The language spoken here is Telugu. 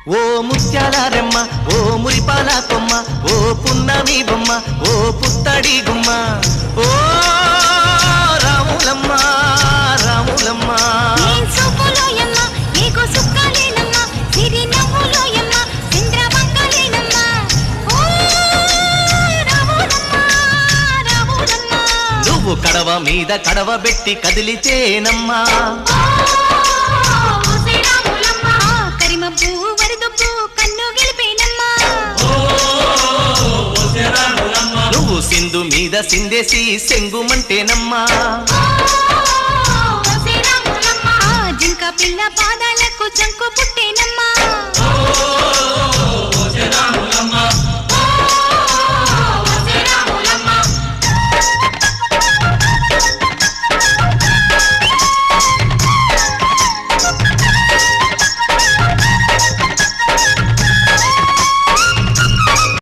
ఓ ముత్యాల రెమ్మ ఓ మురిపాల కొమ్మ ఓ పున్నమి బొమ్మ ఓ పుత్తడి గుమ్మ ఓ రాములమ్మ రాములమ్మ నువ్వు కడవ మీద కడవ పెట్టి కదిలితేనమ్మా నువ్వు సింధు మీద సిందేసి సెంగుమంటేనమ్మా జింక పిల్ల పాదాలకు జంకు పుట్టేనమ్మా